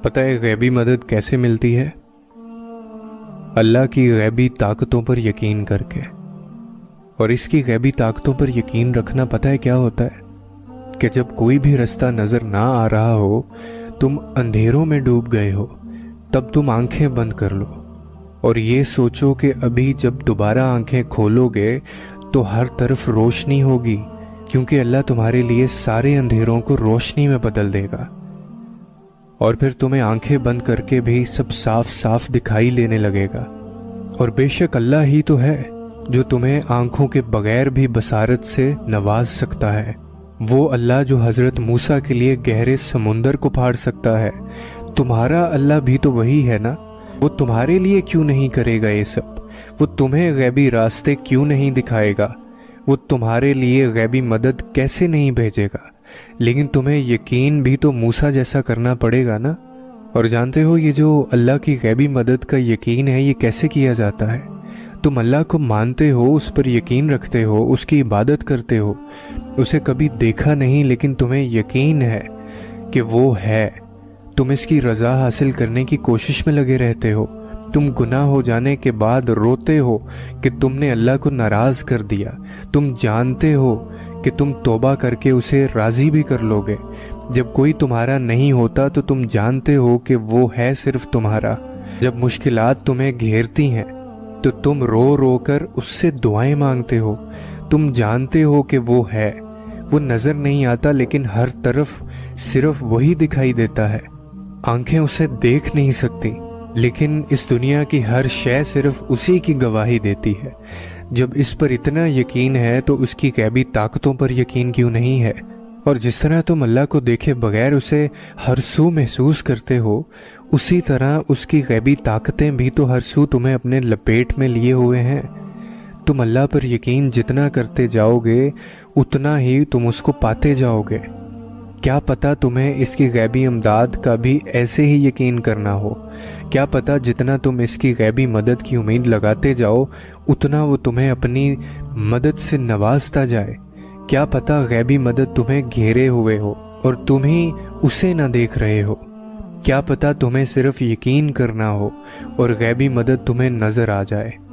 پتہ ہے غیبی مدد کیسے ملتی ہے؟ اللہ کی غیبی طاقتوں پر یقین کر کے۔ اور اس کی غیبی طاقتوں پر یقین رکھنا پتہ ہے کیا ہوتا ہے؟ کہ جب کوئی بھی رستہ نظر نہ آ رہا ہو، تم اندھیروں میں ڈوب گئے ہو، تب تم آنکھیں بند کر لو اور یہ سوچو کہ ابھی جب دوبارہ آنکھیں کھولو گے تو ہر طرف روشنی ہوگی، کیونکہ اللہ تمہارے لیے سارے اندھیروں کو روشنی میں بدل دے گا، اور پھر تمہیں آنکھیں بند کر کے بھی سب صاف صاف دکھائی لینے لگے گا۔ اور بے شک اللہ ہی تو ہے جو تمہیں آنکھوں کے بغیر بھی بصارت سے نواز سکتا ہے۔ وہ اللہ جو حضرت موسیٰ کے لیے گہرے سمندر کو پھاڑ سکتا ہے، تمہارا اللہ بھی تو وہی ہے نا۔ وہ تمہارے لیے کیوں نہیں کرے گا یہ سب؟ وہ تمہیں غیبی راستے کیوں نہیں دکھائے گا؟ وہ تمہارے لیے غیبی مدد کیسے نہیں بھیجے گا؟ لیکن تمہیں یقین بھی تو موسیٰ جیسا کرنا پڑے گا نا۔ اور جانتے ہو یہ جو اللہ کی غیبی مدد کا یقین ہے، یہ کیسے کیا جاتا ہے؟ تم اللہ کو مانتے ہو، اس پر یقین رکھتے ہو، اس کی عبادت کرتے ہو، اسے کبھی دیکھا نہیں لیکن تمہیں یقین ہے کہ وہ ہے۔ تم اس کی رضا حاصل کرنے کی کوشش میں لگے رہتے ہو۔ تم گناہ ہو جانے کے بعد روتے ہو کہ تم نے اللہ کو ناراض کر دیا۔ تم جانتے ہو کہ تم توبہ کر کے اسے راضی بھی کر لو گے۔ جب کوئی تمہارا نہیں ہوتا تو تم جانتے ہو کہ وہ ہے صرف تمہارا۔ جب مشکلات تمہیں گھیرتی ہیں تو تم رو رو کر اس سے دعائیں مانگتے ہو۔ تم جانتے ہو کہ وہ ہے، وہ نظر نہیں آتا لیکن ہر طرف صرف وہی دکھائی دیتا ہے۔ آنکھیں اسے دیکھ نہیں سکتی لیکن اس دنیا کی ہر شے صرف اسی کی گواہی دیتی ہے۔ جب اس پر اتنا یقین ہے تو اس کی غیبی طاقتوں پر یقین کیوں نہیں ہے؟ اور جس طرح تم اللہ کو دیکھے بغیر اسے ہر سو محسوس کرتے ہو، اسی طرح اس کی غیبی طاقتیں بھی تو ہر سو تمہیں اپنے لپیٹ میں لیے ہوئے ہیں۔ تم اللہ پر یقین جتنا کرتے جاؤ گے اتنا ہی تم اس کو پاتے جاؤ گے۔ کیا پتہ تمہیں اس کی غیبی امداد کا بھی ایسے ہی یقین کرنا ہو۔ کیا پتہ جتنا تم اس کی غیبی مدد کی امید لگاتے جاؤ اتنا وہ تمہیں اپنی مدد سے نوازتا جائے۔ کیا پتہ غیبی مدد تمہیں گھیرے ہوئے ہو اور تم ہی اسے نہ دیکھ رہے ہو۔ کیا پتہ تمہیں صرف یقین کرنا ہو اور غیبی مدد تمہیں نظر آ جائے۔